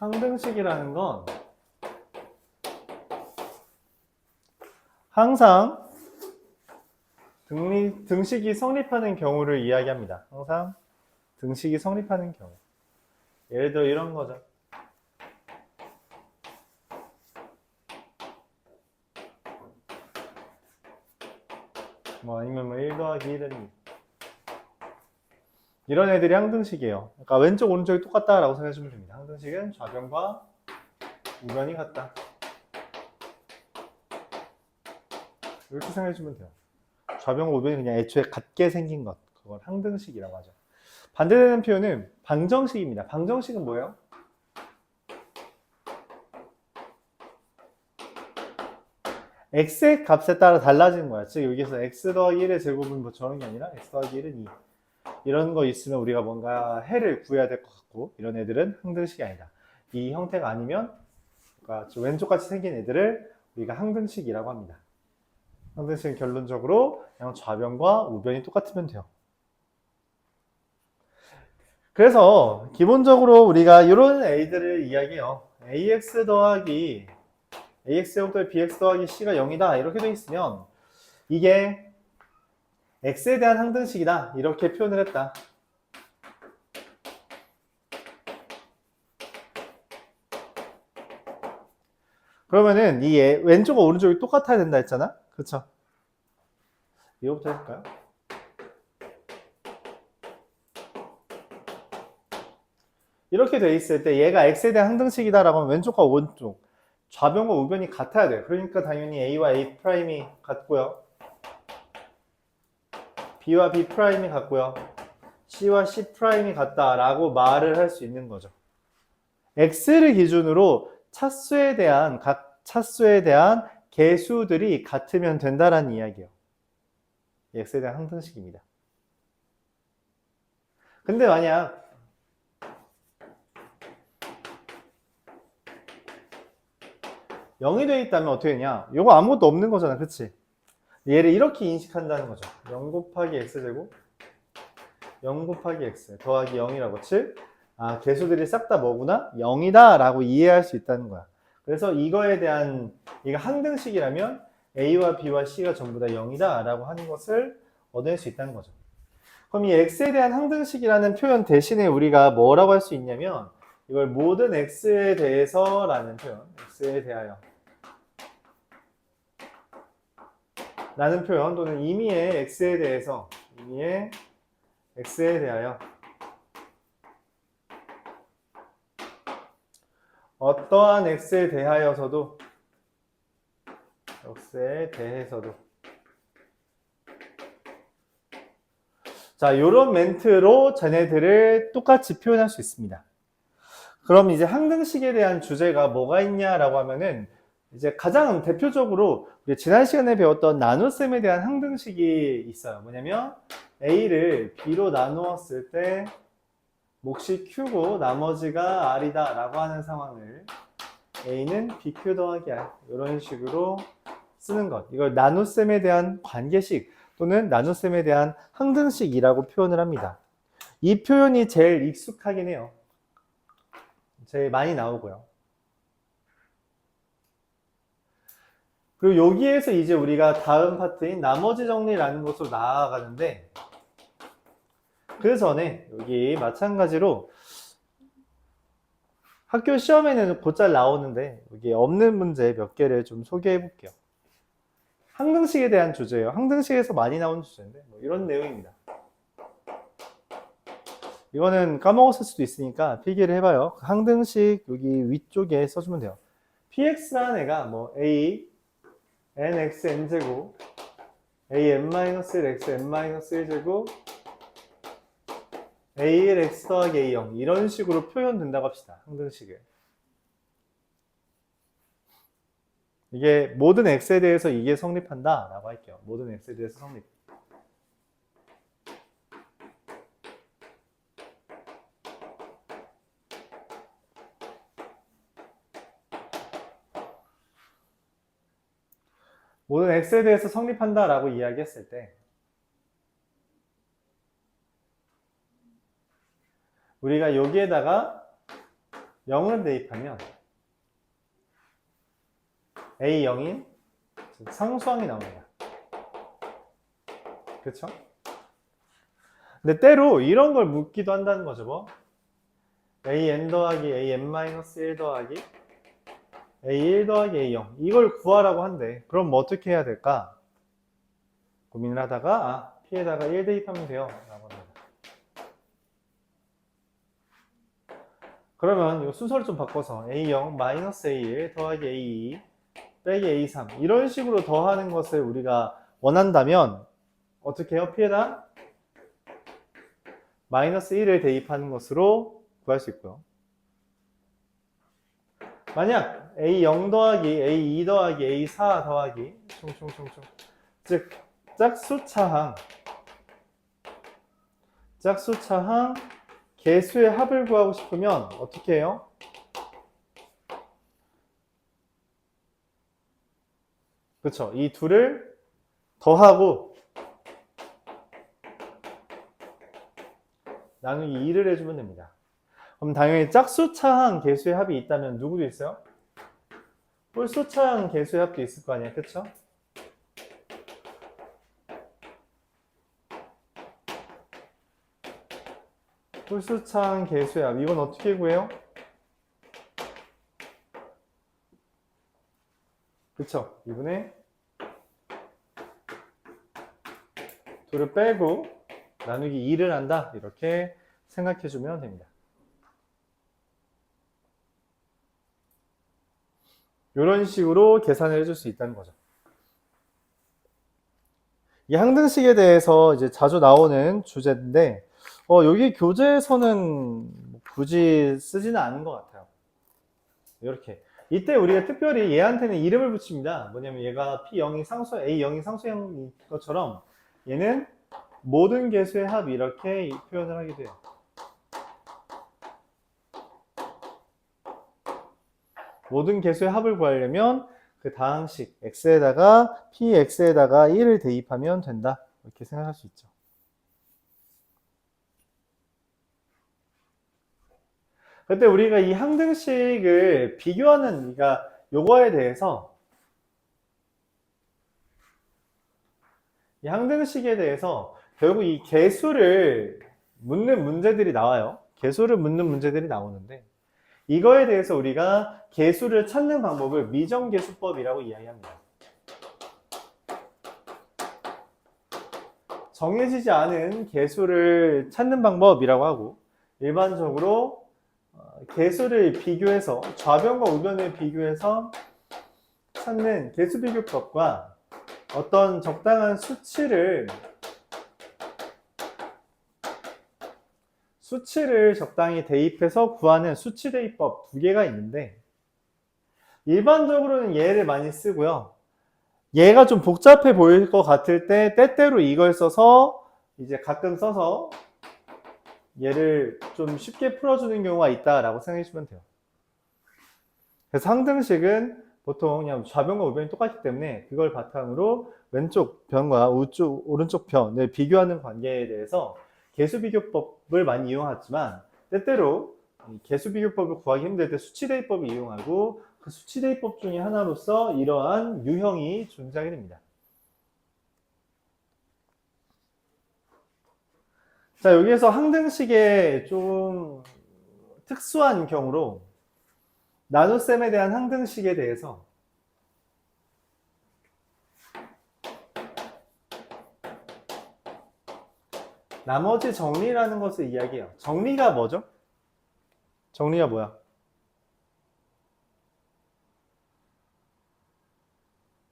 항등식이라는 건 항상 등식이 성립하는 경우를 이야기합니다. 항상 등식이 성립하는 경우. 예를 들어 이런 거죠. 뭐 아니면 뭐 1 더하기 1은 2. 이런 애들이 항등식이에요. 그러니까 왼쪽 오른쪽이 똑같다라고 생각해주면 됩니다. 항등식은 좌변과 우변이 같다. 이렇게 생각해주면 돼요. 좌변과 우변이 그냥 애초에 같게 생긴 것. 그걸 항등식이라고 하죠. 반대되는 표현은 방정식입니다. 방정식은 뭐예요? x의 값에 따라 달라지는 거야. 즉 여기서 x 더하기 1의 제곱은 뭐 저런 게 아니라 x 더하기 1은 2. 이런 거 있으면 우리가 뭔가 해를 구해야 될 것 같고, 이런 애들은 항등식이 아니다. 이 형태가 아니면 그러니까 왼쪽같이 생긴 애들을 우리가 항등식이라고 합니다. 항등식은 결론적으로 그냥 좌변과 우변이 똑같으면 돼요. 그래서 기본적으로 우리가 이런 애들을 이야기해요. ax 더하기 ax 더하기 bx 더하기 c가 0이다 이렇게 돼 있으면 이게 x에 대한 항등식이다 이렇게 표현을 했다. 그러면은 이 왼쪽과 오른쪽이 똑같아야 된다 했잖아. 그쵸? 이거부터 해볼까요? 이렇게 돼 있을 때 얘가 x에 대한 항등식이다 라고 하면 왼쪽과 오른쪽 좌변과 우변이 같아야 돼요. 그러니까 당연히 a와 a'이 같고요, b와 b'이 같고요, c와 c'이 같다라고 말을 할 수 있는 거죠. x를 기준으로 각 차수에 대한 개수들이 같으면 된다라는 이야기예요. x에 대한 항등식입니다. 근데 만약 (0이) 되어 있다면 어떻게 되냐? 이거 아무것도 없는 거잖아, 그치? 얘를 이렇게 인식한다는 거죠. 0 곱하기 x제곱 0 곱하기 x 더하기 0이라고. 즉 개수들이 싹 다 뭐구나? 0이다 라고 이해할 수 있다는 거야. 그래서 이거에 대한 이거 항등식이라면 a와 b와 c가 전부 다 0이다 라고 하는 것을 얻을 수 있다는 거죠. 그럼 이 x에 대한 항등식이라는 표현 대신에 우리가 뭐라고 할 수 있냐면 이걸 모든 x에 대해서 라는 표현, x에 대하여 라는 표현, 또는 임의의 x에 대해서, 임의의 x에 대하여 어떠한 x에 대하여서도 x에 대해서도 자, 요런 멘트로 쟤네들을 똑같이 표현할 수 있습니다. 그럼 이제 항등식에 대한 주제가 뭐가 있냐라고 하면은 이제 가장 대표적으로 우리 지난 시간에 배웠던 나눗셈에 대한 항등식이 있어요. 뭐냐면 a를 b로 나누었을 때 몫이 q고 나머지가 r이다 라고 하는 상황을 a는 bq 더하기 r 이런 식으로 쓰는 것, 이걸 나눗셈에 대한 관계식 또는 나눗셈에 대한 항등식이라고 표현을 합니다. 이 표현이 제일 익숙하긴 해요. 제일 많이 나오고요. 그리고 여기에서 이제 우리가 다음 파트인 나머지 정리라는 것으로 나아가는데, 그 전에 여기 마찬가지로 학교 시험에는 곧잘 나오는데 여기 없는 문제 몇 개를 좀 소개해 볼게요. 항등식에 대한 주제예요. 항등식에서 많이 나오는 주제인데 뭐 이런 내용입니다. 이거는 까먹었을 수도 있으니까 필기를 해봐요. 항등식 여기 위쪽에 써주면 돼요. px라는 애가 뭐 a nx n제곱 a n-1 x n-1제곱 a1 x 더하기 a0 이런 식으로 표현된다고 합시다. 항등식을. 이게 모든 x에 대해서 이게 성립한다 라고 할게요. 모든 x에 대해서 성립. 모든 x에 대해서 성립한다 라고 이야기했을 때 우리가 여기에다가 0을 대입하면 A0인 상수항이 나옵니다. 그렇죠? 근데 때로 이런 걸 묻기도 한다는 거죠. 뭐 an 더하기 an-1 더하기 a1 더하기 a0 이걸 구하라고 한대. 그럼 뭐 어떻게 해야 될까? 고민을 하다가 p에다가 1 대입하면 돼요 라고 합니다. 그러면 이 순서를 좀 바꿔서 a0 마이너스 a1 더하기 a2 빼기 a3 이런 식으로 더하는 것을 우리가 원한다면 어떻게 해요? p에다 마이너스 1을 대입하는 것으로 구할 수 있고요. 만약 a0 더하기 a2 더하기 a4 더하기 총총총총 즉 짝수차항 개수의 합을 구하고 싶으면 어떻게 해요? 그렇죠. 이 둘을 더하고 나누기 2를 해주면 됩니다. 그럼 당연히 짝수차항 개수의 합이 있다면 누구도 있어요? 홀수차항 개수의 합도 있을 거 아니야, 그쵸? 홀수차항 개수의 합 이건 어떻게 구해요? 그쵸? 이분의 둘을 빼고 나누기 2를 한다 이렇게 생각해주면 됩니다. 이런 식으로 계산을 해줄 수 있다는 거죠. 이 항등식에 대해서 이제 자주 나오는 주제인데, 여기 교재에서는 굳이 쓰지는 않은 것 같아요. 이렇게. 이때 우리가 특별히 얘한테는 이름을 붙입니다. 뭐냐면 얘가 P0이 상수, A0이 상수형인 것처럼 얘는 모든 개수의 합 이렇게 표현을 하게 돼요. 모든 개수의 합을 구하려면 그 다항식 x에다가 px에다가 1을 대입하면 된다. 이렇게 생각할 수 있죠. 그때 우리가 이 항등식을 비교하는 그러니까 요거에 대해서 이 항등식에 대해서 결국 이 개수를 묻는 문제들이 나와요. 개수를 묻는 문제들이 나오는데 이거에 대해서 우리가 개수를 찾는 방법을 미정개수법이라고 이야기합니다. 정해지지 않은 개수를 찾는 방법이라고 하고 일반적으로 개수를 비교해서 좌변과 우변을 비교해서 찾는 개수비교법과 어떤 적당한 수치를 적당히 대입해서 구하는 수치 대입법 두 개가 있는데 일반적으로는 얘를 많이 쓰고요. 얘가 좀 복잡해 보일 것 같을 때 때때로 이걸 써서 이제 가끔 써서 얘를 좀 쉽게 풀어주는 경우가 있다라고 생각해 주시면 돼요. 그래서 항등식은 보통 그냥 좌변과 우변이 똑같기 때문에 그걸 바탕으로 왼쪽 변과 오른쪽 변을 비교하는 관계에 대해서 개수비교법을 많이 이용하지만 때때로 개수비교법을 구하기 힘들 때 수치대입법을 이용하고 그 수치대입법 중에 하나로서 이러한 유형이 존재하게 됩니다. 자, 여기에서 항등식의 좀 특수한 경우로 나눗셈에 대한 항등식에 대해서 나머지 정리라는 것을 이야기해요. 정리가 뭐죠? 정리가 뭐야?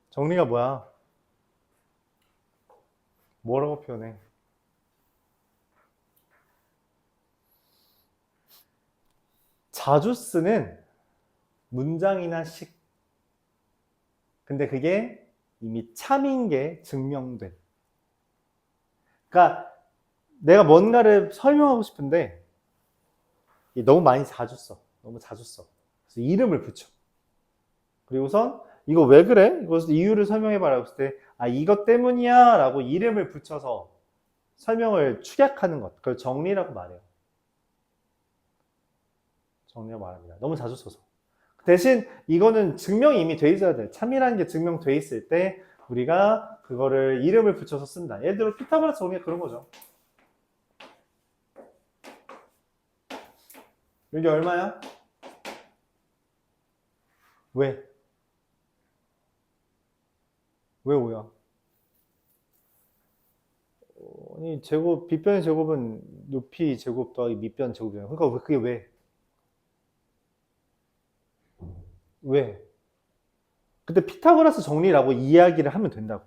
정리가 뭐야? 뭐라고 표현해? 자주 쓰는 문장이나 식. 근데 그게 이미 참인 게 증명된. 그러니까 내가 뭔가를 설명하고 싶은데 너무 많이 자주 써. 너무 자주 써. 그래서 이름을 붙여. 그리고선 이거 왜 그래? 이것을 이유를 설명해봐라 했을 때 이것 때문이야 라고 이름을 붙여서 설명을 축약하는 것. 그걸 정리라고 말해요. 정리라고 말합니다. 너무 자주 써서. 대신 이거는 증명이 이미 돼 있어야 돼. 참이라는 게 증명돼 있을 때 우리가 그거를 이름을 붙여서 쓴다. 예를 들어 피타고라스 정리가 그런 거죠. 여기 얼마야? 왜? 왜 5야? 아니 제곱 빗변의 제곱은 높이 제곱 더하기 밑변 제곱이잖아. 그러니까 그게 왜? 왜? 그때 피타고라스 정리라고 이야기를 하면 된다고.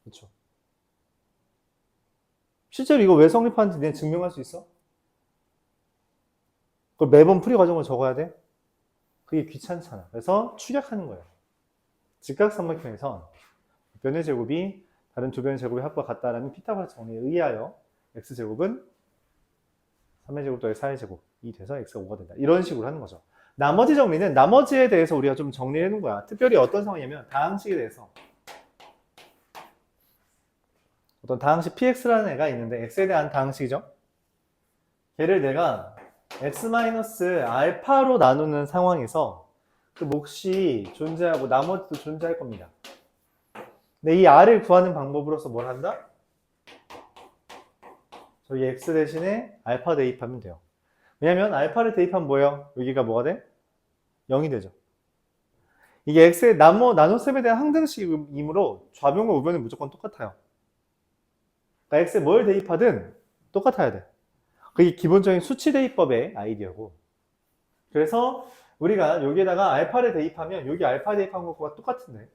그렇죠? 실제로 이거 왜 성립하는지 내가 증명할 수 있어? 그걸 매번 풀이 과정을 적어야 돼? 그게 귀찮잖아. 그래서 축약하는 거예요. 직각삼각형에서 변의 제곱이 다른 두 변의 제곱의 합과 같다라는 피타고라스 정리에 의하여 x제곱은 3의 제곱 더하기 4의 제곱이 돼서 x가 5가 된다. 이런 식으로 하는 거죠. 나머지 정리는 나머지에 대해서 우리가 좀 정리해 놓은 거야. 특별히 어떤 상황이냐면 다항식에 대해서 어떤 다항식 px라는 애가 있는데 x에 대한 다항식이죠. 걔를 내가 x-알파로 나누는 상황에서 그 몫이 존재하고 나머지도 존재할 겁니다. 근데 이 r을 구하는 방법으로서 뭘 한다? 저기 x 대신에 알파 대입하면 돼요. 왜냐면 알파를 대입하면 뭐예요? 여기가 뭐가 돼? 0이 되죠. 이게 x의 나눗셈에 대한 항등식이므로 좌변과 우변은 무조건 똑같아요. 그러니까 x에 뭘 대입하든 똑같아야 돼. 그게 기본적인 수치 대입법의 아이디어고. 그래서 우리가 여기에다가 알파를 대입하면 여기 알파 대입한 것과 똑같은데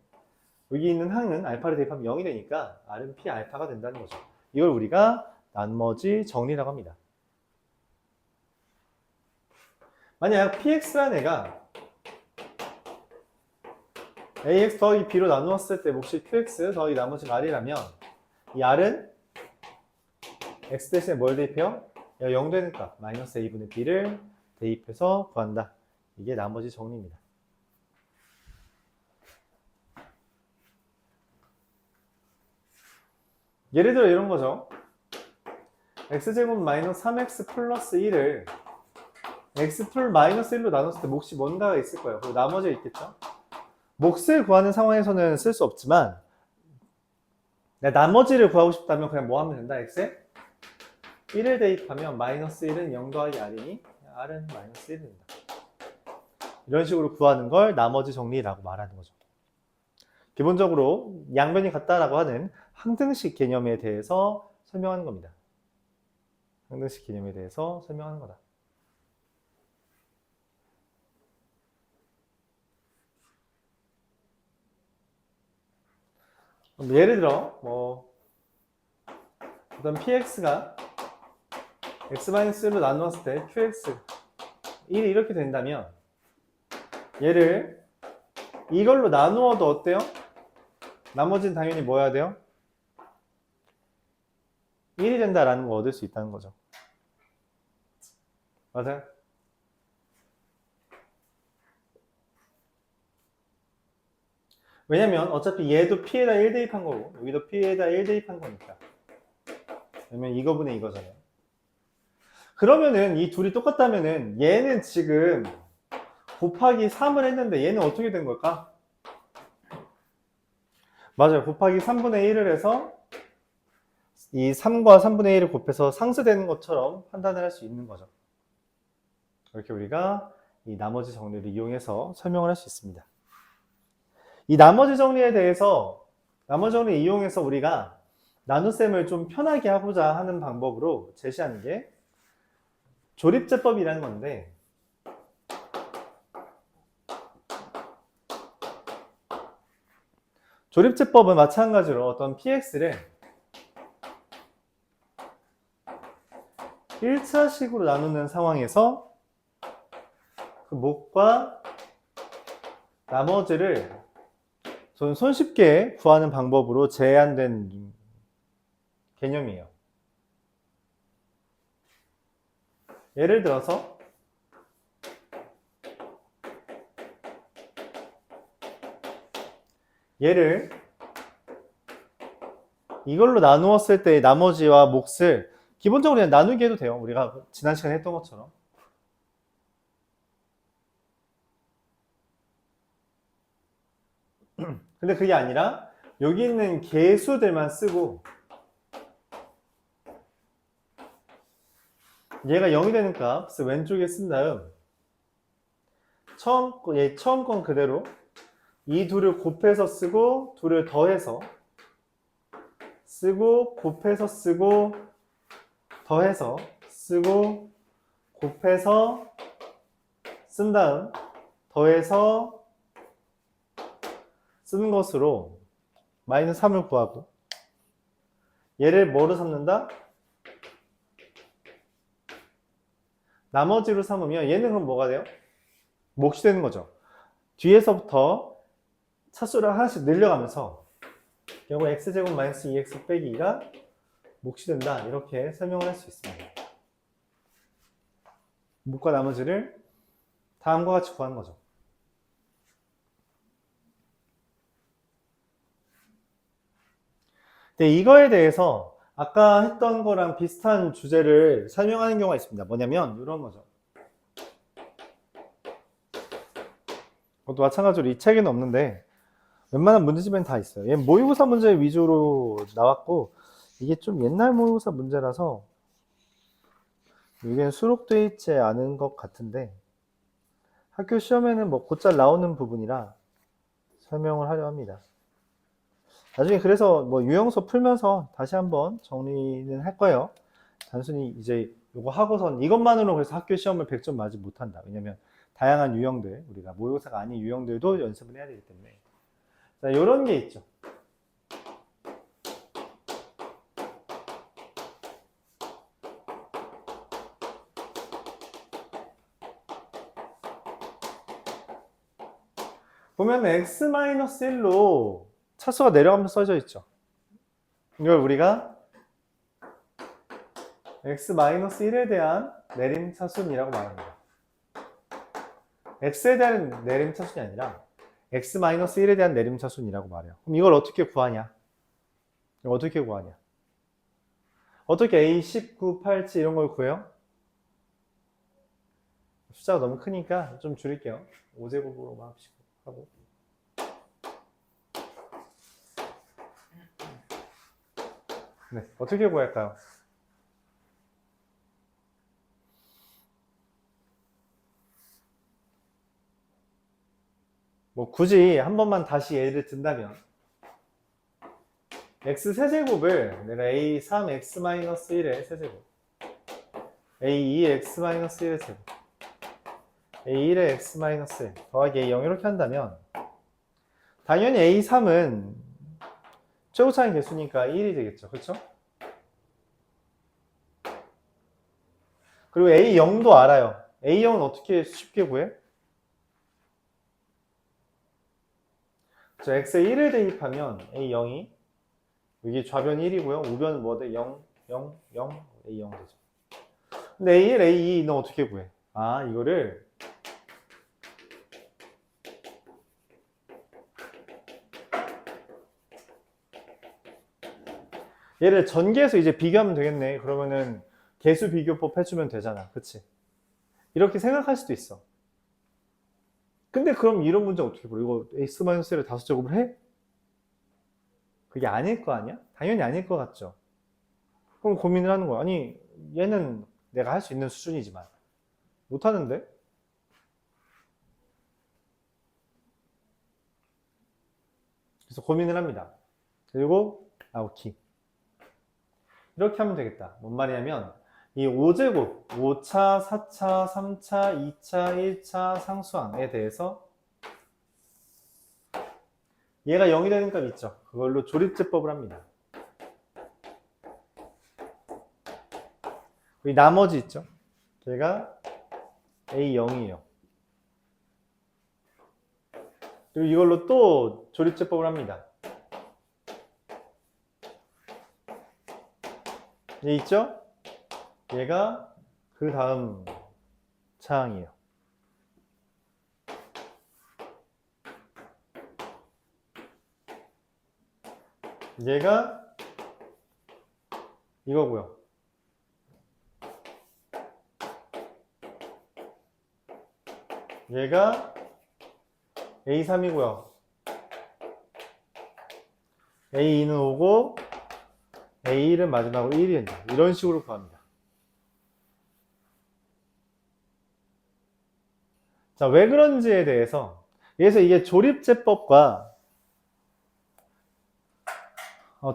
여기 있는 항은 알파를 대입하면 0이 되니까 r은 p 알파가 된다는 거죠. 이걸 우리가 나머지 정리라고 합니다. 만약 px라는 애가 ax 더하기 b로 나누었을 때 몫이 qx 더하기 나머지 r이라면 이 r은 x 대신에 뭘 대입해요? 0 되는 값 마이너스 a분의 b를 대입해서 구한다. 이게 나머지 정리입니다. 예를 들어 이런 거죠. x제곱 마이너스 3x 플러스 1을 x 풀 마이너스 1로 나눴을 때 몫이 뭔가가 있을 거예요. 그리고 나머지가 있겠죠. 몫을 구하는 상황에서는 쓸 수 없지만 나머지를 구하고 싶다면 그냥 뭐 하면 된다? x에 1을 대입하면 마이너스 1은 0 더하기 r이니 r은 마이너스 1이 된다. 이런 식으로 구하는 걸 나머지 정리라고 말하는 거죠. 기본적으로 양변이 같다라고 하는 항등식 개념에 대해서 설명하는 겁니다. 항등식 개념에 대해서 설명하는 거다. 예를 들어 어떤 px가 x-1로 나누었을 때 qx 1이 이렇게 된다면 얘를 이걸로 나누어도 어때요? 나머지는 당연히 뭐 해야 돼요? 1이 된다라는 거 얻을 수 있다는 거죠. 맞아요? 왜냐면 어차피 얘도 p에다 1 대입한 거고 여기도 p에다 1 대입한 거니까. 왜냐면 이거분의 이거잖아요. 그러면은 이 둘이 똑같다면은 얘는 지금 곱하기 3을 했는데 얘는 어떻게 된 걸까? 맞아요. 곱하기 3분의 1을 해서 이 3과 3분의 1을 곱해서 상수되는 것처럼 판단을 할 수 있는 거죠. 이렇게 우리가 이 나머지 정리를 이용해서 설명을 할 수 있습니다. 이 나머지 정리에 대해서 나머지 정리 이용해서 우리가 나눗셈을 좀 편하게 하고자 하는 방법으로 제시하는 게 조립제법이라는 건데 조립제법은 마찬가지로 어떤 px를 1차식으로 나누는 상황에서 그 몫과 나머지를 저는 손쉽게 구하는 방법으로 제한된 개념이에요. 예를 들어서 얘를 이걸로 나누었을 때 나머지와 몫을 기본적으로 그냥 나누기 해도 돼요. 우리가 지난 시간에 했던 것처럼. 근데 그게 아니라 여기 있는 개수들만 쓰고 얘가 0이 되는 값을 왼쪽에 쓴 다음 처음 건 그대로 이 둘을 곱해서 쓰고 둘을 더해서 쓰고 곱해서 쓰고 더해서 쓰고 곱해서 쓴 다음 더해서 쓰는 것으로 마이너스 3을 구하고 얘를 뭐로 삼는다? 나머지로 삼으면 얘는 그럼 뭐가 돼요? 몫이 되는 거죠. 뒤에서부터 차수를 하나씩 늘려가면서 결국 x제곱 마이너스 2x 빼기 2가 몫이 된다. 이렇게 설명을 할 수 있습니다. 몫과 나머지를 다음과 같이 구하는 거죠. 근데 이거에 대해서 아까 했던 거랑 비슷한 주제를 설명하는 경우가 있습니다. 뭐냐면 이런 거죠. 그것도 마찬가지로 이 책에는 없는데 웬만한 문제집에는 다 있어요. 얘는 모의고사 문제 위주로 나왔고 이게 좀 옛날 모의고사 문제라서 이게 수록되어 있지 않은 것 같은데 학교 시험에는 뭐 곧잘 나오는 부분이라 설명을 하려 합니다. 나중에 그래서 뭐 유형서 풀면서 다시 한번 정리는 할 거예요. 단순히 이제 이거 하고선 이것만으로 그래서 학교 시험을 100점 맞지 못한다. 왜냐면 다양한 유형들, 우리가 모의고사가 아닌 유형들도 연습을 해야 되기 때문에. 자, 이런 게 있죠. 보면 x-1로 차수가 내려가면서 써져 있죠. 이걸 우리가 x-1에 대한 내림차순이라고 말합니다. x에 대한 내림차순이 아니라 x-1에 대한 내림차순이라고 말해요. 그럼 이걸 어떻게 구하냐? 어떻게 구하냐? 어떻게 a 19, 8, 7 이런 걸 구해요? 숫자가 너무 크니까 좀 줄일게요. 5제곱으로 하고. 네, 어떻게 구할까요? 뭐 굳이 한 번만 다시 예를 든다면 x 세제곱을 내가 a3 x-1의 세제곱 a2 x-1의 세제곱 a1의 x-1 더하기 a0 이렇게 한다면 당연히 a3은 최고차의 개수니까 1이 되겠죠. 그렇죠? 그리고 a0도 알아요. a0은 어떻게 쉽게 구해? x에 1을 대입하면 a0이 여기 좌변 1이고요. 우변은 뭐 돼? 0, 0, 0, a0 되죠. 근데 a1, a2는 어떻게 구해? 아, 이거를 얘를 전개해서 이제 비교하면 되겠네. 그러면은 개수 비교법 해주면 되잖아. 그치? 이렇게 생각할 수도 있어. 근데 그럼 이런 문제 어떻게 풀어? 이거 x-1을 5제곱을 해? 그게 아닐 거 아니야? 당연히 아닐 것 같죠? 그럼 고민을 하는 거야. 아니, 얘는 내가 할 수 있는 수준이지만 못하는데? 그래서 고민을 합니다. 그리고 오케이. 이렇게 하면 되겠다. 뭔 말이냐면 이 5제곱, 5차, 4차, 3차, 2차, 1차 상수항에 대해서 얘가 0이 되는 값 있죠. 그걸로 조립제법을 합니다. 이 나머지 있죠. 걔가 A0이에요. 그리고 이걸로 또 조립제법을 합니다. 얘 있죠? 얘가 그 다음 차항이에요. 얘가 이거고요. 얘가 A3이고요. A2는 5고 A1은 마지막으로 1이 된다. 이런 식으로 구합니다. 자, 왜 그런지에 대해서, 그래서 이게 조립제법과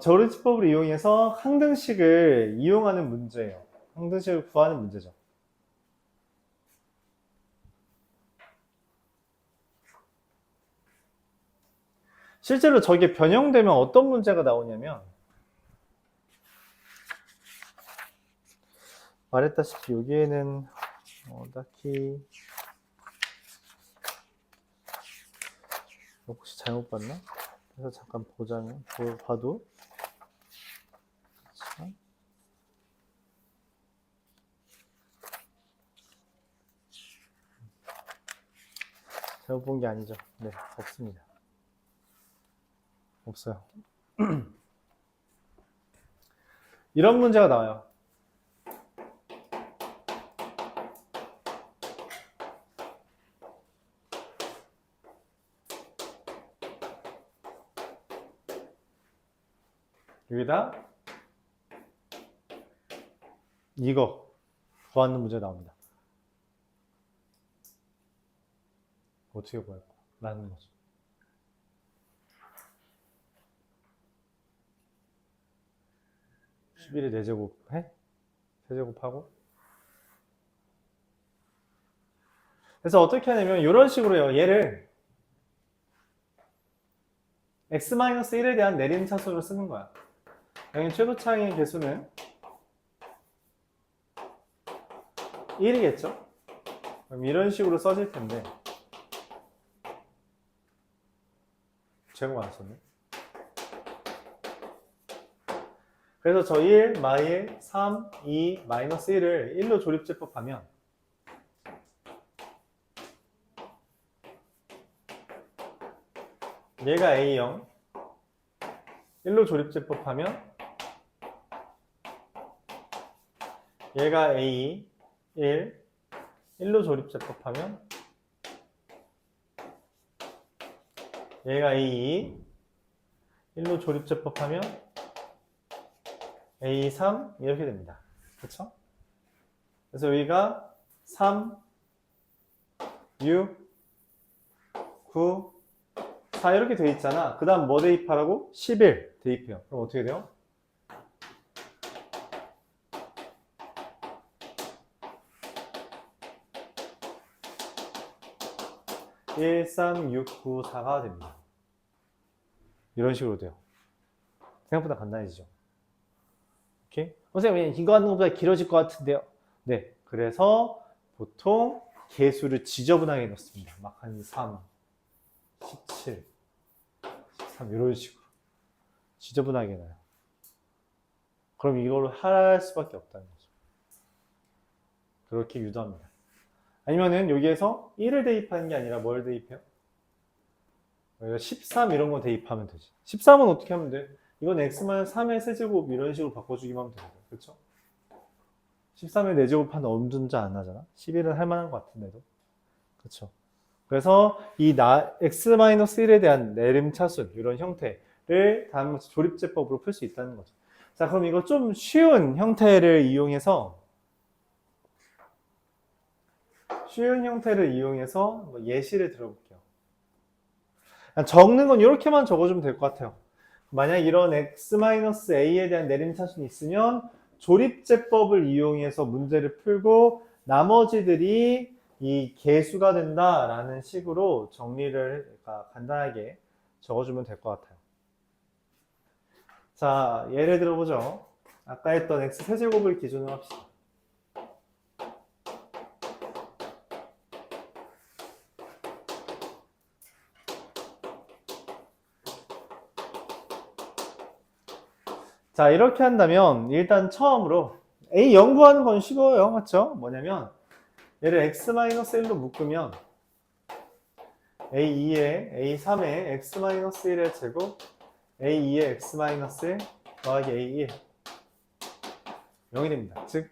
조립제법을 이용해서 항등식을 이용하는 문제예요. 항등식을 구하는 문제죠. 실제로 저게 변형되면 어떤 문제가 나오냐면, 말했다시피 여기에는 딱히 혹시 잘못 봤나? 그래서 잠깐 보자면 봐도 자. 잘못 본 게 아니죠. 네, 없습니다. 없어요. 이런 문제가 나와요. 여기다 이거 구하는 문제 나옵니다. 어떻게 구할까? 라는 거죠. 네. 11의 4제곱 해? 세제곱하고 그래서 어떻게 하냐면 이런 식으로요. 얘를 x-1에 대한 내림차수로 쓰는 거야. 여기 최고차항의 개수는 1이겠죠? 그럼 이런 식으로 써질 텐데 제곱 안 썼네. 그래서 저 1, 마일, 3, 2, 마이너스 1을 1로 조립제법하면 얘가 A0 1로 조립제법하면 얘가 A2 1 1로 조립제법하면 얘가 A2 1로 조립제법하면 A3 이렇게 됩니다. 그렇죠? 그래서 여기가 3 6 9 4 이렇게 돼 있잖아. 그 다음 뭐 대입하라고? 11 대입해요. 그럼 어떻게 돼요? 1, 3, 6, 9, 4가 됩니다. 이런 식으로 돼요. 생각보다 간단해지죠. 오케이? 선생님, 이거 하는 것보다 길어질 것 같은데요. 네. 그래서 보통 개수를 지저분하게 넣습니다. 막 한 3, 17, 13 이런 식으로 지저분하게 넣어요. 그럼 이걸로 할 수밖에 없다는 거죠. 그렇게 유도합니다. 아니면은 여기에서 1을 대입하는 게 아니라 뭘 대입해요? 13 이런 거 대입하면 되지. 13은 어떻게 하면 돼? 이건 x-3의 세제곱 이런 식으로 바꿔주기만 하면 되거든. 그렇죠? 13의 4제곱 한 엄준자 안 나잖아. 11은 할 만한 것 같은데도. 그렇죠? 그래서 이 x-1에 대한 내림차순 이런 형태를 다음 조립제법으로 풀 수 있다는 거죠. 자, 그럼 이거 좀 쉬운 형태를 이용해서 예시를 들어볼게요. 적는 건 이렇게만 적어주면 될 것 같아요. 만약 이런 x-a에 대한 내림차순이 있으면 조립제법을 이용해서 문제를 풀고 나머지들이 이 개수가 된다라는 식으로 정리를 간단하게 적어주면 될 것 같아요. 자, 예를 들어보죠. 아까 했던 x세제곱을 기준으로 합시다. 자, 이렇게 한다면 일단 처음으로 a 연구하는 건 쉬워요. 맞죠? 뭐냐면 얘를 x-1로 묶으면 a2에 a3에 x-1의 제곱 a2에 x-1 더하기 a1 0이 됩니다. 즉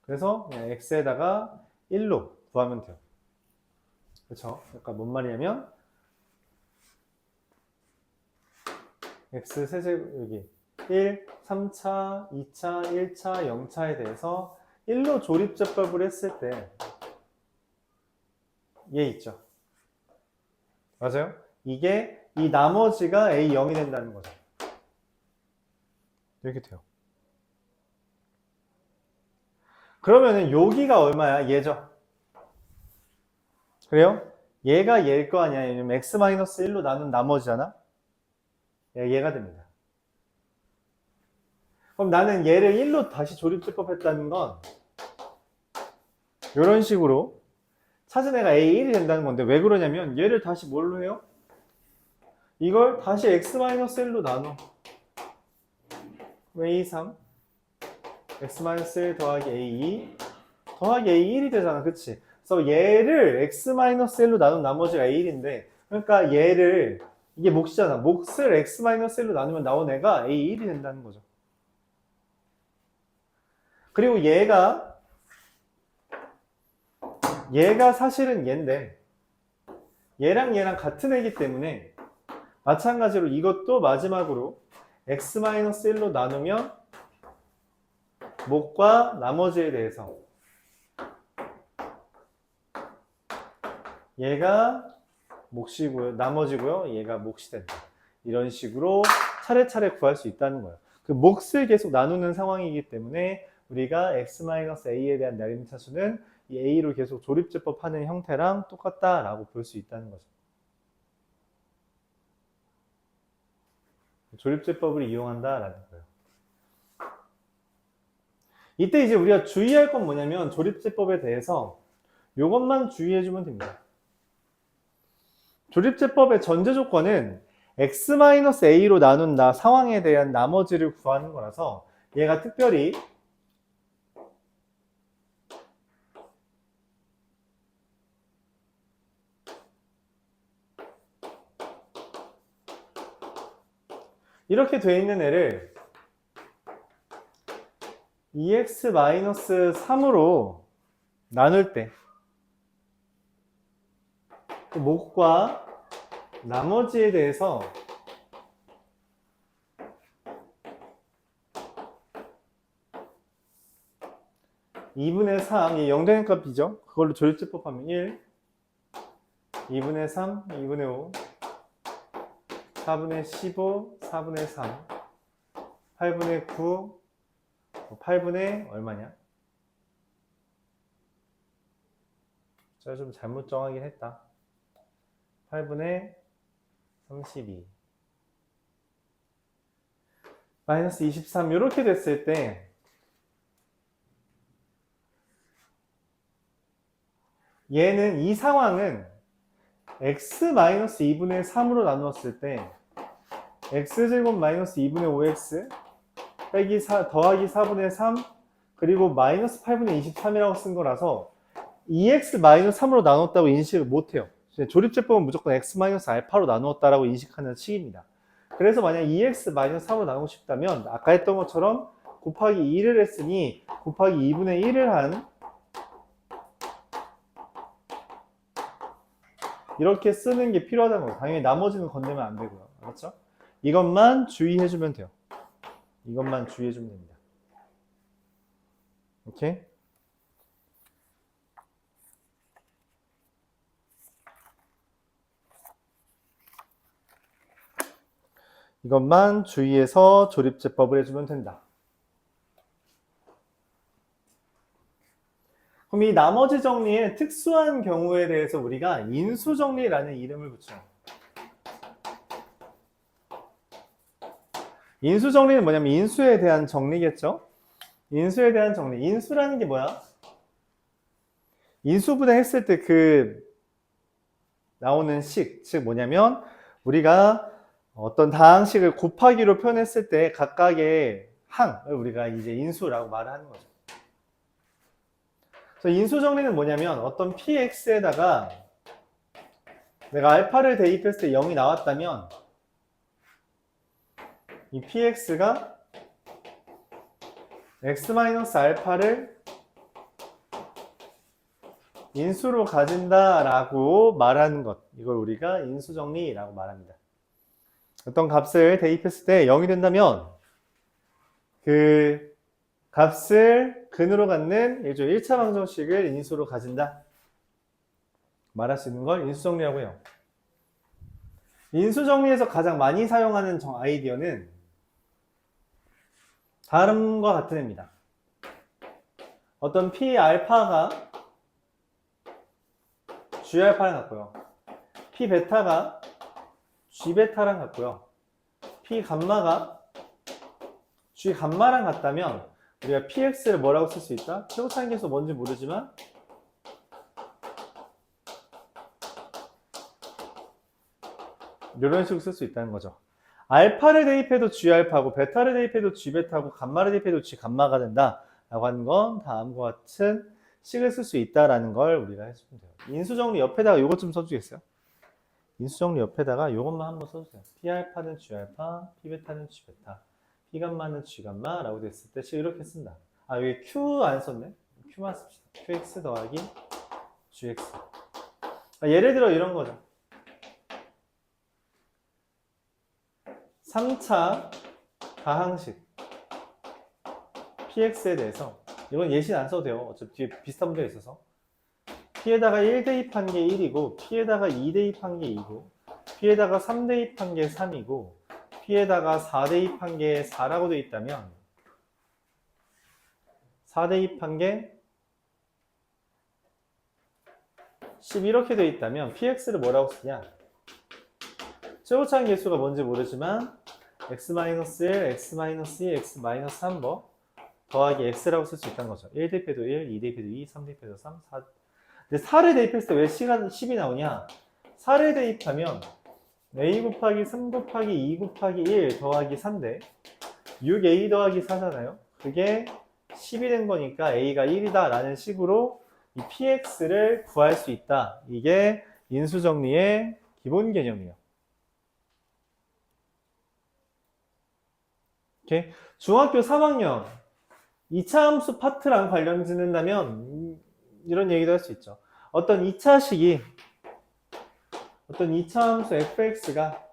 그래서 그냥 x에다가 1로 구하면 돼요. 그렇죠? 그러니까 뭔 말이냐면 x 세제곱 여기 1, 3차, 2차, 1차, 0차에 대해서 1로 조립제법을 했을 때 얘 있죠. 맞아요? 이게 이 나머지가 A0이 된다는 거죠. 이렇게 돼요. 그러면은 여기가 얼마야? 얘죠. 그래요? 얘가 얘일 거 아니야. 왜냐면 x-1로 나눈 나머지잖아. 얘가 됩니다. 그럼 나는 얘를 1로 다시 조립제법 했다는 건 이런 식으로 찾은 애가 A1이 된다는 건데 왜 그러냐면 얘를 다시 뭘로 해요? 이걸 다시 x-1로 나눠. A3 x-1 더하기 A2 더하기 A1이 되잖아. 그치? 그래서 얘를 x-1로 나눈 나머지가 A1인데 그러니까 얘를 이게 몫이잖아. 몫을 x-1로 나누면 나온 애가 A1이 된다는 거죠. 그리고 얘가 사실은 얘인데 얘랑 얘랑 같은 애기 때문에 마찬가지로 이것도 마지막으로 x-1로 나누면 몫과 나머지에 대해서 얘가 몫이고요. 나머지고요. 얘가 몫이 된다. 이런 식으로 차례차례 구할 수 있다는 거예요. 그 몫을 계속 나누는 상황이기 때문에 우리가 x-a에 대한 내림차수는 이 a로 계속 조립제법 하는 형태랑 똑같다라고 볼 수 있다는 거죠. 조립제법을 이용한다라는 거예요. 이때 이제 우리가 주의할 건 뭐냐면 조립제법에 대해서 이것만 주의해주면 됩니다. 조립제법의 전제 조건은 x-a로 나눈 상황에 대한 나머지를 구하는 거라서 얘가 특별히 이렇게 돼 있는 애를 2x-3으로 나눌 때 그 몫과 나머지에 대해서 (2분의 3) 이 0 되는 값이죠. 그걸로 조립제법 하면 1, 2분의 3, 2분의 5, 4분의 15, 4분의 3, 8분의 9, 8분의 얼마냐? 제가 좀 잘못 정하긴 했다. 8분의 32 마이너스 23 이렇게 됐을 때 얘는 이 상황은 x-2분의 3으로 나누었을 때 x제곱 마이너스 2분의 5x 빼기 더하기 4분의 3 그리고 마이너스 8분의 23이라고 쓴 거라서 2x-3으로 나눴다고 인식을 못해요. 조립제법은 무조건 x-알파로 나누었다라고 인식하는 식입니다. 그래서 만약 2x-3으로 나누고 싶다면 아까 했던 것처럼 곱하기 2를 했으니 곱하기 2분의 1을 한 이렇게 쓰는 게 필요하다는 거예요. 당연히 나머지는 건네면 안 되고요. 알았죠? 이것만 주의해주면 돼요. 이것만 주의해주면 됩니다. 오케이? 이것만 주의해서 조립제법을 해주면 된다. 그럼 이 나머지 정리의 특수한 경우에 대해서 우리가 인수정리라는 이름을 붙여요. 인수정리는 뭐냐면 인수에 대한 정리겠죠? 인수에 대한 정리. 인수라는 게 뭐야? 인수분해했을 때 나오는 식, 즉 뭐냐면 우리가 어떤 다항식을 곱하기로 표현했을 때 각각의 항을 우리가 이제 인수라고 말을 하는 거죠. 그래서 인수 정리는 뭐냐면 어떤 px에다가 내가 알파를 대입했을 때 0이 나왔다면 이 px가 x-알파를 인수로 가진다라고 말하는 것, 이걸 우리가 인수정리라고 말합니다. 어떤 값을 대입했을 때 0이 된다면 그 값을 근으로 갖는 일종의 1차 방정식을 인수로 가진다. 말할 수 있는 걸 인수정리라고 해요. 인수정리에서 가장 많이 사용하는 아이디어는 다음과 같은 애입니다. 어떤 P알파가 G알파랑 같고요. P베타가 G베타랑 같고요. P감마가 G감마랑 같다면 우리가 PX를 뭐라고 쓸 수 있다? 최고차항계수 뭔지 모르지만 이런 식으로 쓸 수 있다는 거죠. 알파를 대입해도 G알파고 베타를 대입해도 G베타고 감마를 대입해도 G감마가 된다 라고 하는 건 다음과 같은 식을 쓸 수 있다라는 걸 우리가 해주면 돼요. 인수정리 옆에다가 이것 좀 써주겠어요? 인수정리 옆에다가 이것만 한번 써주세요. P알파는 G알파, P베타는 G베타, P감마는 G감마 라고 됐을 때 식 이렇게 쓴다. 아, 여기 Q 안 썼네? Q만 씁시다. QX 더하기 GX. 예를 들어 이런 거죠. 3차 가항식 PX에 대해서 이건 예시는 안 써도 돼요. 어차피 뒤에 비슷한 문제가 있어서 P에다가 1 대입한 게 1이고 P에다가 2 대입한 게 2고 P에다가 3 대입한 게 3이고 P에다가 4 대입한 게 4라고 되어 있다면 4 대입한 게 10 이렇게 되어 있다면 PX를 뭐라고 쓰냐? 최고차항 계수가 뭔지 모르지만 x-1, x-2, x-3번 더하기 x라고 쓸 수 있다는 거죠. 1 대입해도 1, 2 대입해도 2, 3 대입해도 3, 4. 근데 4를 대입했을 때 왜 10이 나오냐? 4를 대입하면 a 곱하기 3 곱하기 2 곱하기 1 더하기 3대 6a 더하기 4잖아요. 그게 10이 된 거니까 a가 1이다 라는 식으로 이 px를 구할 수 있다. 이게 인수정리의 기본 개념이에요. 오케이? 중학교 3학년 2차 함수 파트랑 관련 짓는다면 이런 얘기도 할 수 있죠. 어떤 2차 함수 fx가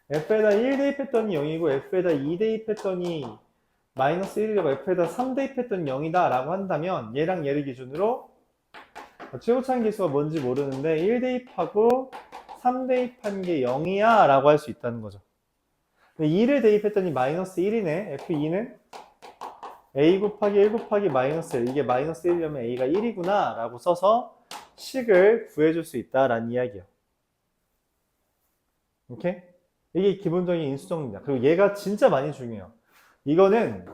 f에다 1 대입했더니 0이고 f에다 2 대입했더니 마이너스 1이고 f에다 3 대입했더니 0이다 라고 한다면 얘랑 얘를 기준으로 최고차항 계수가 뭔지 모르는데 1 대입하고 3 대입한 게 0이야 라고 할 수 있다는 거죠. 2를 대입했더니 마이너스 1이네. F2는 a 곱하기 1 곱하기 마이너스 1. 이게 마이너스 1이려면 a가 1이구나 라고 써서 식을 구해줄 수 있다라는 이야기예요. 오케이? 이게 기본적인 인수정리입니다. 그리고 얘가 진짜 많이 중요해요. 이거는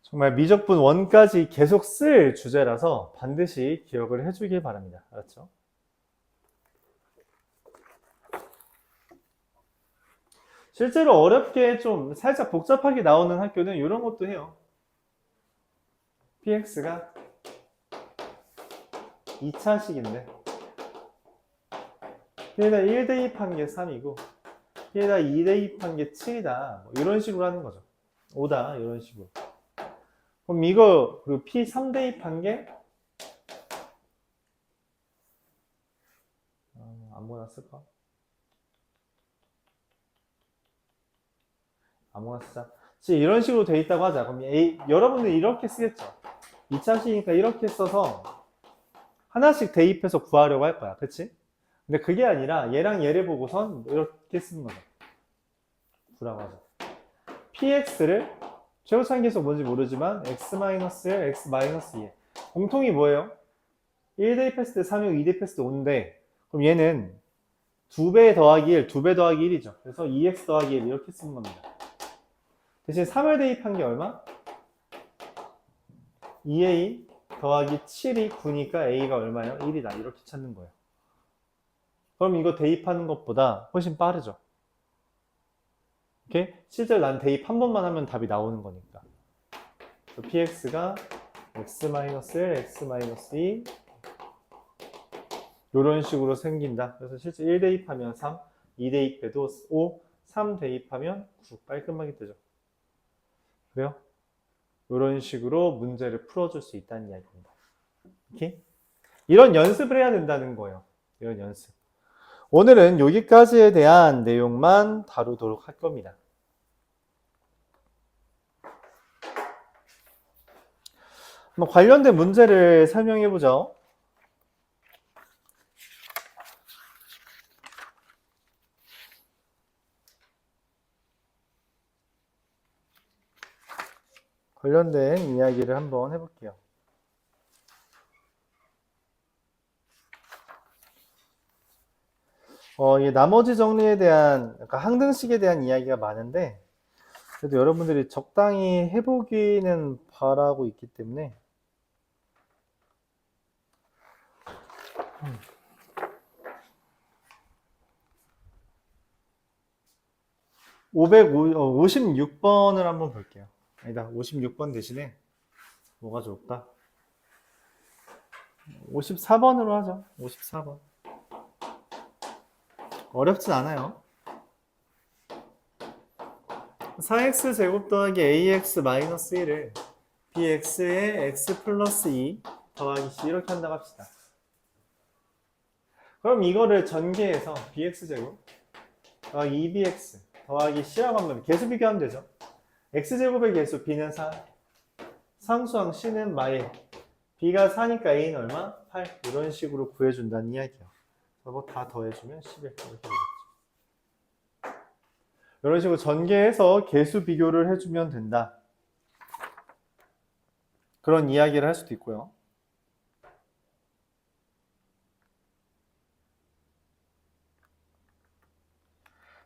정말 미적분 1까지 계속 쓸 주제라서 반드시 기억을 해주길 바랍니다. 알았죠? 실제로 어렵게 좀 살짝 복잡하게 나오는 학교는 이런 것도 해요. px가 2차식인데 P에다 1 대입한 게 3이고 P에다 2 대입한 게 7이다. 뭐 이런 식으로 하는 거죠. 5다. 이런 식으로. 그럼 이거 그리고 P 3 대입한 게 아무거나 쓸까? 아무거나 쓰자. 이런 식으로 돼 있다고 하자. 그럼 여러분들 이렇게 쓰겠죠. 2차식이니까 이렇게 써서 하나씩 대입해서 구하려고 할 거야. 그치? 근데 그게 아니라 얘랑 얘를 보고선 이렇게 쓰는 거죠. 구라고 하죠. px를 최고차항 계수 뭔지 모르지만 x-1, x-2 공통이 뭐예요? 1 대입했을 때 3이고 2 대입했을 때 5인데 그럼 얘는 2배 더하기 1, 2배 더하기 1이죠. 그래서 2x 더하기 1 이렇게 쓰는 겁니다. 대신 3을 대입한 게 얼마? 2a 더하기 7이 9니까 a가 얼마예요? 1이다. 이렇게 찾는 거예요. 그럼 이거 대입하는 것보다 훨씬 빠르죠. 오케이? 실제로 난 대입 한 번만 하면 답이 나오는 거니까. 그래서 px가 x-1, x-2 이런 식으로 생긴다. 그래서 실제 1 대입하면 3, 2 대입해도 5, 3 대입하면 9 깔끔하게 되죠. 그래요? 이런 식으로 문제를 풀어줄 수 있다는 이야기입니다. 오케이? 이런 연습을 해야 된다는 거예요. 이런 연습. 오늘은 여기까지에 대한 내용만 다루도록 할 겁니다. 한번 관련된 문제를 설명해 보죠. 관련된 이야기를 한번 해볼게요. 이 나머지 정리에 대한, 약간 항등식에 대한 이야기가 많은데, 그래도 여러분들이 적당히 해보기는 바라고 있기 때문에, 56번을 한번 볼게요. 아니다, 56번 대신에 뭐가 좋을까? 54번으로 하죠. 54번. 어렵진 않아요. 4x 제곱 더하기 ax 마이너스 1을 bx에 x 플러스 2 더하기 c 이렇게 한다고 합시다. 그럼 이거를 전개해서 bx 제곱 더하기 2bx 더하기 c라고 하면 개수 비교하면 되죠. x제곱의 개수 b는 4, 상수항 c는 마일, b가 4니까 a는 얼마? 8. 이런 식으로 구해준다는 이야기예요. 그거 다 더해주면 11 이렇게 되겠죠. 이런 식으로 전개해서 개수 비교를 해주면 된다. 그런 이야기를 할 수도 있고요.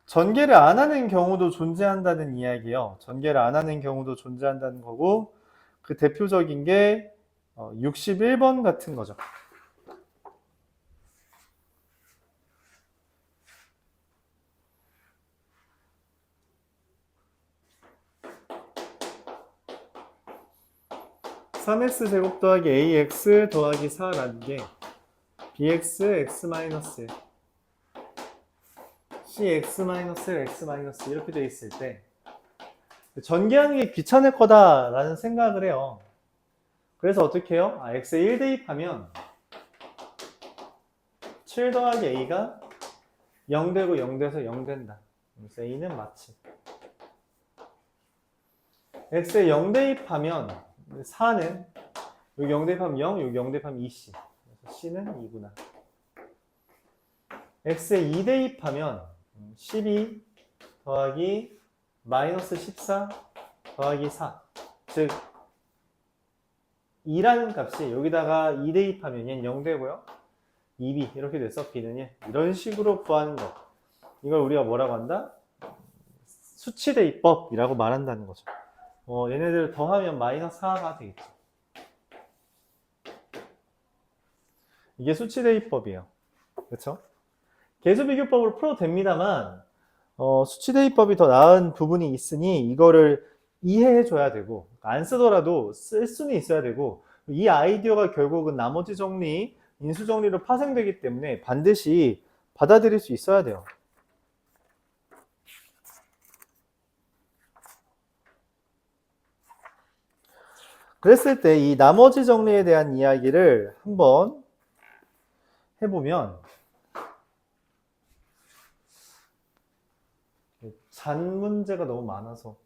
전개를 안 하는 경우도 존재한다는 이야기예요. 전개를 안 하는 경우도 존재한다는 거고, 그 대표적인 게 61번 같은 거죠. (3x) 제곱 더하기 ax 더하기 4라는 게 bx x 마이너스 cx 마이너스 x 마이너스 이렇게 돼 있을 때 전개하는 게 귀찮을 거다라는 생각을 해요. 그래서 어떻게 해요? x에 1 대입하면 7 더하기 a가 0 되고 0 돼서 0 된다. 그래서 a는 마치 x에 0 대입하면 4는 여기 0 대입하면 0, 여기 0 대입하면 2c. 그래서 c는 2구나. x에 2 대입하면 12 더하기 마이너스 14 더하기 4. 즉 2라는 값이 여기다가 2 대입하면 얘는 0 되고요. 2b 이렇게 돼서 b는 1. 이런 식으로 구하는 거. 이걸 우리가 뭐라고 한다? 수치대입법이라고 말한다는 거죠. 얘네들 더하면 마이너스 4가 되겠죠. 이게 수치대입법이에요. 그렇죠? 개수비교법으로 풀어도 됩니다만 수치대입법이 더 나은 부분이 있으니 이거를 이해해 줘야 되고 안 쓰더라도 쓸 수는 있어야 되고 이 아이디어가 결국은 나머지 정리, 인수 정리로 파생되기 때문에 반드시 받아들일 수 있어야 돼요. 그랬을 때 이 나머지 정리에 대한 이야기를 한번 해보면 잔 문제가 너무 많아서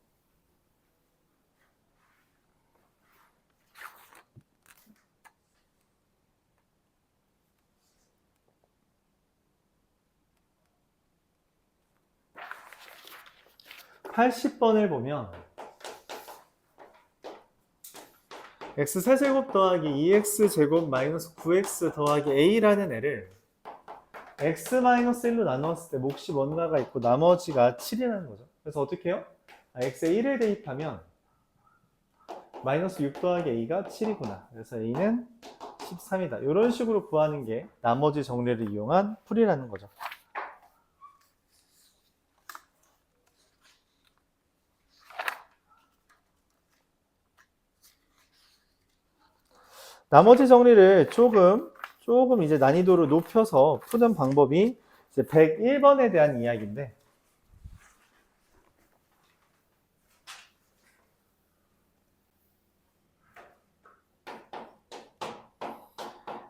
(80번을) 보면 x3제곱 더하기 2x제곱 마이너스 9x 더하기 a라는 애를 x-1로 나누었을 때 몫이 뭔가가 있고 나머지가 7이라는 거죠. 그래서 어떻게 해요? x에 1을 대입하면 마이너스 6 더하기 a가 7이구나. 그래서 a는 13이다. 이런 식으로 구하는 게 나머지 정리를 이용한 풀이라는 거죠. 나머지 정리를 조금 이제 난이도를 높여서 푸는 방법이 이제 101번에 대한 이야기인데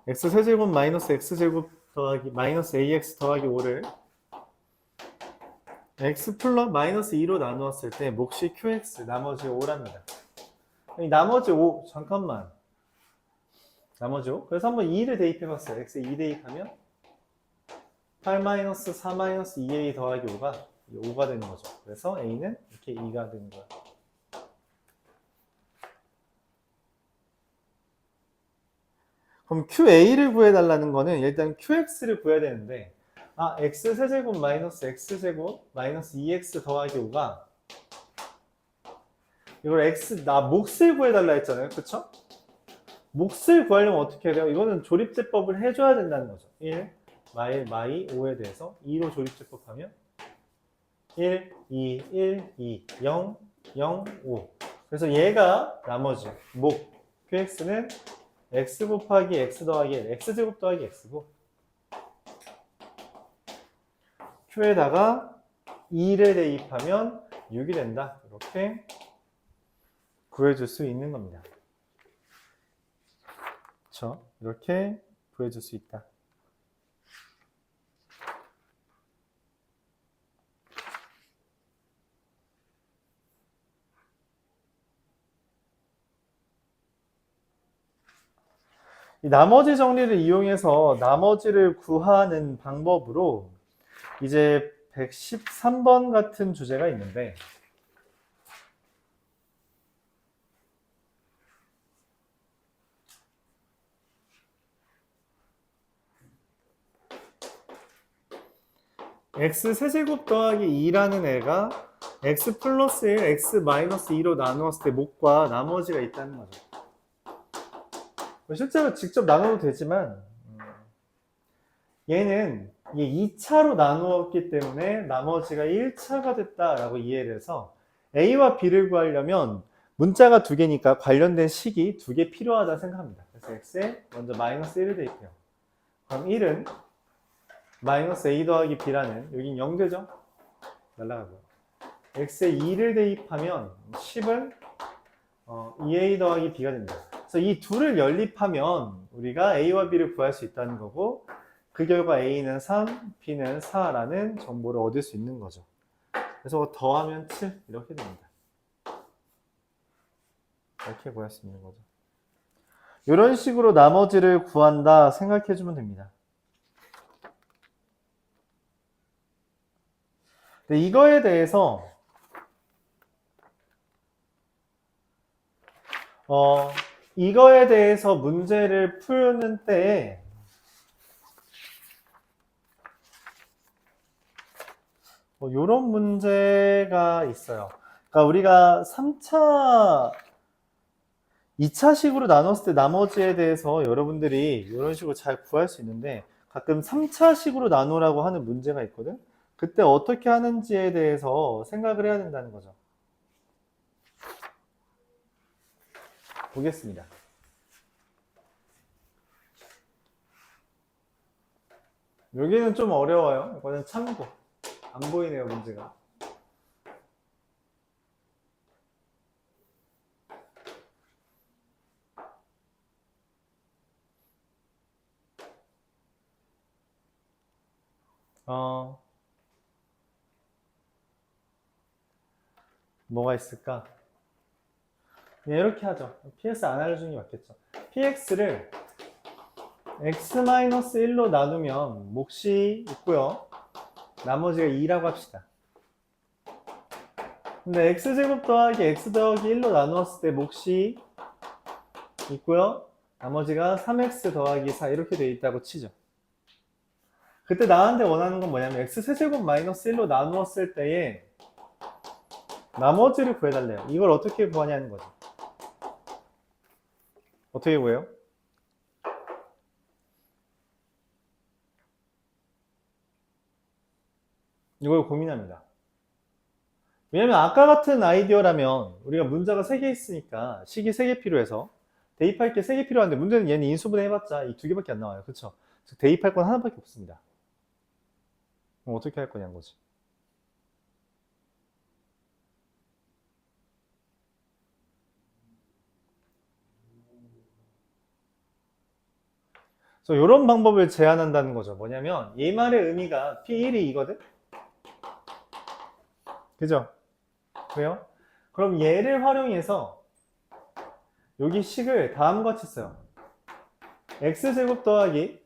x세제곱 마이너스 x제곱 더하기 마이너스 ax 더하기 5를 x 플러스 마이너스 2로 나누었을 때 몫이 qx 나머지 5랍니다. 나머지 5 잠깐만 나머지 5 그래서 한번 2를 대입해봤어요. x에 2 대입하면 8 마이너스 4 마이너스 2a 더하기 5가 5가 되는 거죠. 그래서 a는 이렇게 2가 되는 거예요. 그럼 QA를 구해달라는 거는 일단 QX를 구해야 되는데 X세제곱 마이너스 X제곱 마이너스 2X 더하기 5가 이걸 몫을 구해달라 했잖아요. 그쵸? 몫을 구하려면 어떻게 해야 돼요? 이거는 조립제법을 해줘야 된다는 거죠. 1, 마이 5에 대해서 2로 조립제법하면 1, 2, 1, 2, 0, 0, 5 그래서 얘가 나머지 QX는 x 곱하기 x 더하기 l, x제곱 더하기 x고 q에다가 2를 대입하면 6이 된다. 이렇게 구해줄 수 있는 겁니다. 그렇죠? 이렇게 구해줄 수 있다. 이 나머지 정리를 이용해서 나머지를 구하는 방법으로 이제 113번 같은 주제가 있는데 x 세제곱 더하기 2라는 애가 x 플러스 1, x 마이너스 2로 나누었을 때 몫과 나머지가 있다는 거죠. 실제로 직접 나눠도 되지만 얘는 이게 2차로 나누었기 때문에 나머지가 1차가 됐다라고 이해를 해서 A와 B를 구하려면 문자가 두 개니까 관련된 식이 두 개 필요하다 생각합니다. 그래서 X에 먼저 마이너스 1을 대입해요. 그럼 1은 마이너스 A 더하기 B라는 여긴 0 되죠? 날라가고요. X에 2를 대입하면 10은 2A 더하기 B가 됩니다. 그래서 이 둘을 연립하면 우리가 A와 B를 구할 수 있다는 거고 그 결과 A는 3, B는 4라는 정보를 얻을 수 있는 거죠. 그래서 더하면 7 이렇게 됩니다. 이렇게 구할 수 있는 거죠. 이런 식으로 나머지를 구한다 생각해 주면 됩니다. 근데 이거에 대해서 문제를 푸는 때에 이런 문제가 있어요. 그러니까 우리가 2차식으로 나눴을 때 나머지에 대해서 여러분들이 이런 식으로 잘 구할 수 있는데 가끔 3차식으로 나누라고 하는 문제가 있거든. 그때 어떻게 하는지에 대해서 생각을 해야 된다는 거죠. 보겠습니다. 여기는 좀 어려워요. 이거는 참고. 안 보이네요, 문제가. 뭐가 있을까? 그냥 이렇게 하죠. px 안 알려주는 게 맞겠죠. px를 x-1로 나누면 몫이 있고요. 나머지가 2라고 합시다. 근데 x제곱 더하기 x 더하기 1로 나누었을 때 몫이 있고요. 나머지가 3x 더하기 4 이렇게 되어 있다고 치죠. 그때 나한테 원하는 건 뭐냐면 x세제곱 마이너스 1로 나누었을 때에 나머지를 구해달래요. 이걸 어떻게 구하냐는 거죠. 어떻게 구해요? 이걸 고민합니다. 왜냐면 아까 같은 아이디어라면 우리가 문자가 3개 있으니까 식이 3개 필요해서 대입할 게 3개 필요한데 문제는 얘는 인수분해 해봤자 이 2개밖에 안 나와요. 그렇죠? 대입할 건 하나밖에 없습니다. 그럼 어떻게 할 거냐는 거지. 그래서 이런 방법을 제안한다는 거죠. 뭐냐면 이 말의 의미가 P1이 이거든? 그죠? 그래요? 그럼 얘를 활용해서 여기 식을 다음과 같이 써요. x제곱 더하기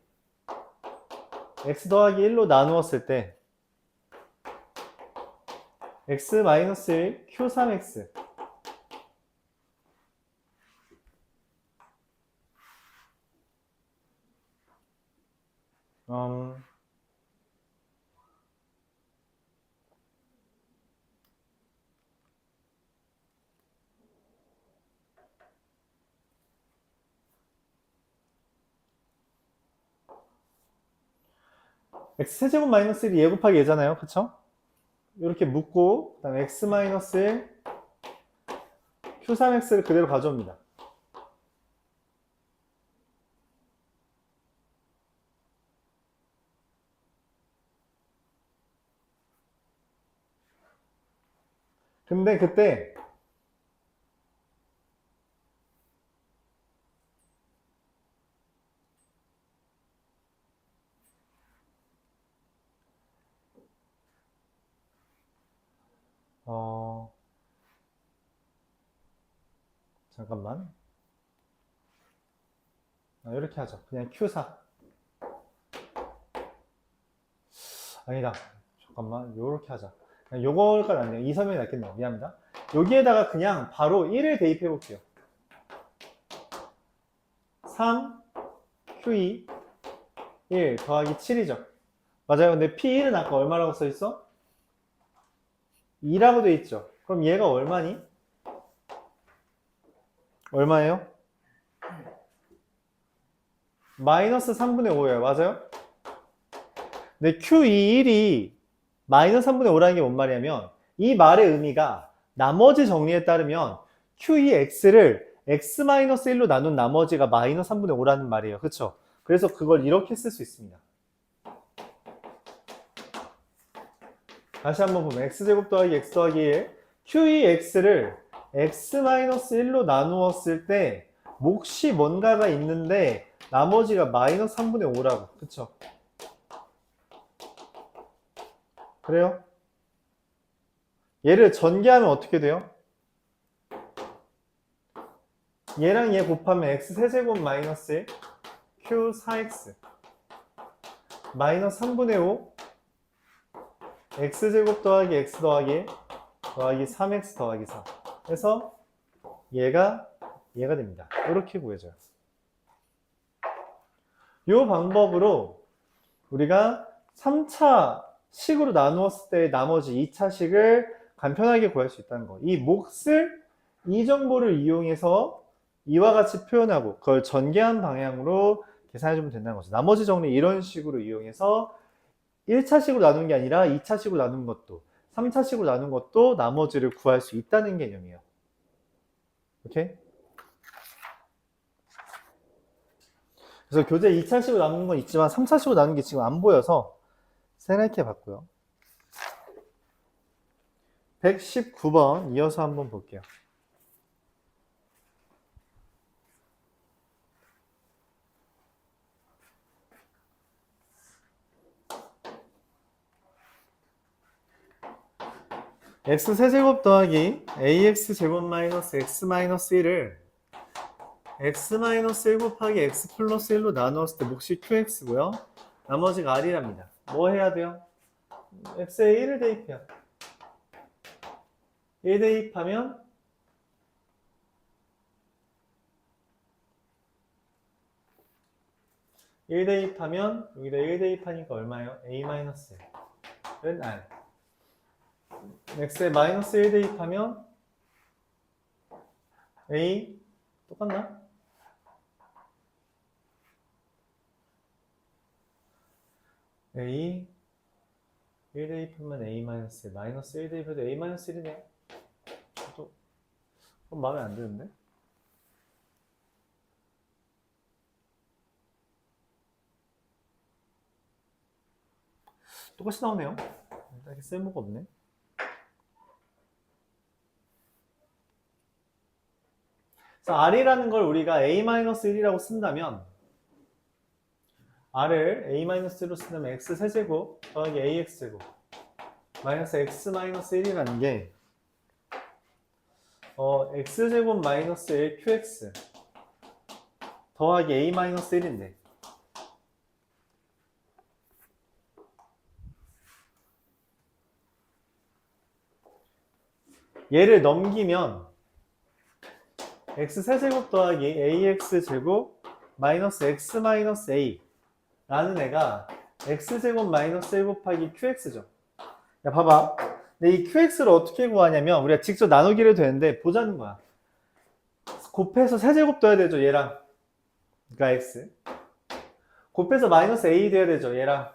x 더하기 1로 나누었을 때 x 마이너스 1 q3x x세제곱 마이너스 1이 얘 곱하기 얘잖아요. 그쵸? 이렇게 묶고 그 다음에 x 마이너스 1 q3x를 그대로 가져옵니다. 근데 그때 잠깐만 이렇게 하죠. 그냥 q4 아니다. 잠깐만 요렇게 하자. 그냥 요걸까지 안 돼요. 이 설명이 낫겠네요. 미안합니다. 여기에다가 그냥 바로 1을 대입해 볼게요. 3 q2 1 더하기 7이죠. 맞아요. 근데 P1은 아까 얼마라고 써 있어? 2라고 돼 있죠. 그럼 얘가 얼마니? 얼마예요? 마이너스 3분의 5예요. 맞아요? 근데 Q21이 마이너스 3분의 5라는 게 뭔 말이냐면 이 말의 의미가 나머지 정리에 따르면 Q2x를 x-1로 나눈 나머지가 마이너스 3분의 5라는 말이에요. 그쵸? 그래서 그걸 이렇게 쓸 수 있습니다. 다시 한번 보면 x제곱 더하기 x 더하기 1 Q2x를 x-1로 나누었을 때 몫이 뭔가가 있는데 나머지가 마이너스 3분의 5라고. 그쵸? 그래요? 얘를 전개하면 어떻게 돼요? 얘랑 얘 곱하면 x 세제곱 마이너스 1 q 4x 마이너스 3분의 5 x제곱 더하기 x 더하기 1 더하기 3x 더하기 4 해서 얘가 됩니다. 이렇게 구해져요. 이 방법으로 우리가 3차 식으로 나누었을 때 나머지 2차 식을 간편하게 구할 수 있다는 거. 이 몫을 이 정보를 이용해서 이와 같이 표현하고 그걸 전개한 방향으로 계산해주면 된다는 거죠. 나머지 정리 이런 식으로 이용해서 1차식으로 나눈 게 아니라 2차식으로 나눈 것도 3차식으로 나눈 것도 나머지를 구할 수 있다는 개념이에요. 오케이? 그래서 교재 2차식으로 나눈 건 있지만 3차식으로 나눈 게 지금 안 보여서 세레게 봤고요. 119번 이어서 한번 볼게요. x세제곱 더하기 ax제곱 마이너스 x 마이너스 1을 x 마이너스 1 곱하기 x 플러스 1로 나누었을 때 몫이 qx고요. 나머지가 r이랍니다. 뭐 해야 돼요? x에 1을 대입해요. 1 대입하면 1 대입하면 여기다 1 대입하니까 얼마예요? a-1은 r x에 마이너스 1 대입하면 a 똑같나? a 1 대입하면 a 마이너스 1 마이너스 1 대입해도 a 마이너스 1이네. 또 마음에 안 드는데? 똑같이 나오네요. 이렇게 쓸모가 없네. 그래서 r이라는 걸 우리가 a-1이라고 쓴다면 r을 a-로 쓰면 x세제곱 더하기 ax제곱 마이너스 x-1이라는 게 x제곱 마이너스 1qx 더하기 a-1인데 얘를 넘기면 x세제곱 더하기 ax제곱 마이너스 x 마이너스 a 라는 애가 x제곱 마이너스 1 곱하기 qx죠. 야, 봐봐. 근데 이 qx를 어떻게 구하냐면 우리가 직접 나누기를 되는데 보자는 거야. 곱해서 세제곱 둬야 되죠, 얘랑. 그러니까 x. 곱해서 마이너스 a 돼야 되죠, 얘랑.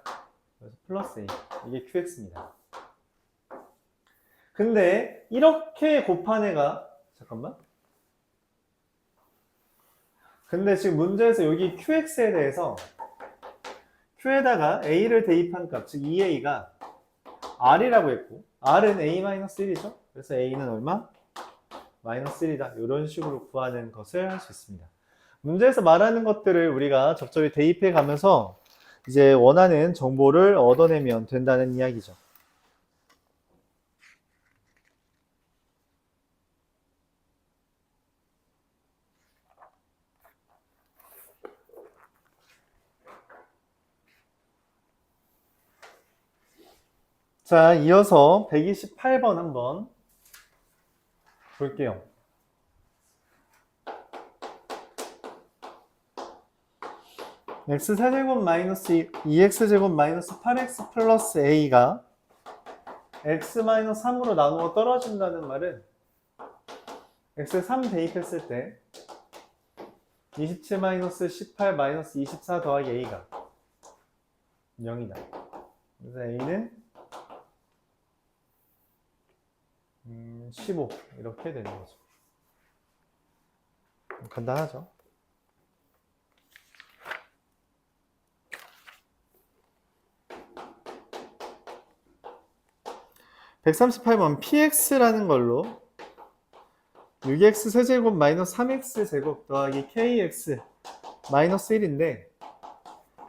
그래서 플러스 a. 이게 qx입니다. 근데 이렇게 곱한 애가 잠깐만. 근데 지금 문제에서 여기 qx에 대해서 q에다가 a를 대입한 값, 즉 2a가 r이라고 했고 r은 a-1이죠. 그래서 a는 얼마? 마이너스 1이다. 이런 식으로 구하는 것을 할 수 있습니다. 문제에서 말하는 것들을 우리가 적절히 대입해 가면서 이제 원하는 정보를 얻어내면 된다는 이야기죠. 자, 이어서 128번 한번 볼게요. x세제곱 마이너스 2x제곱 마이너스 8x 플러스 a가 x 마이너스 3으로 나누어 떨어진다는 말은 x에 3 대입했을 때 27 마이너스 18 마이너스 24 더하기 a가 0이다. 그래서 a는 15 이렇게 되는 거죠. 간단하죠. (138번) px라는 걸로 6x 세제곱 마이너스 3x 제곱 더하기 kx 마이너스 1인데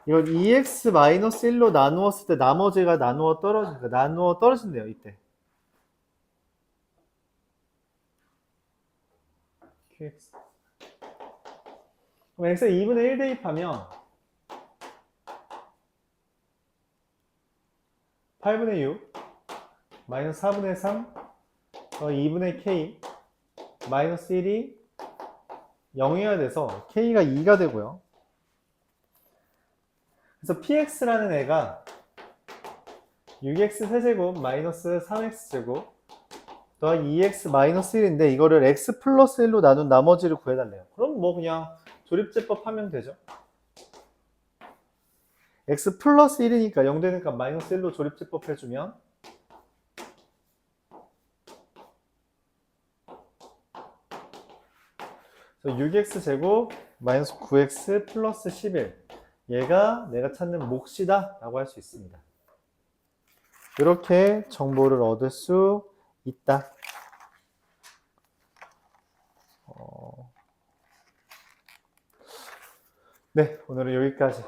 이걸 2x 마이너스 1로 나누었을 때 나머지가 나누어 떨어진대요. 이때 qx. 그럼 x에 2분의 1 대입하면 8분의 6 마이너스 4분의 3 2분의 k 마이너스 1이 0이어야 돼서 k가 2가 되고요. 그래서 px라는 애가 6x 세제곱 마이너스 3x 제곱 더하기 2x 마이너스 1인데 이거를 x 플러스 1로 나눈 나머지를 구해달래요. 그럼 뭐 그냥 조립제법 하면 되죠. x 플러스 1이니까 0 되는 값 마이너스 1로 조립제법 해주면 6x 제곱 마이너스 9x 플러스 11 얘가 내가 찾는 몫이다 라고 할 수 있습니다. 이렇게 정보를 얻을 수 있다. 네, 오늘은 여기까지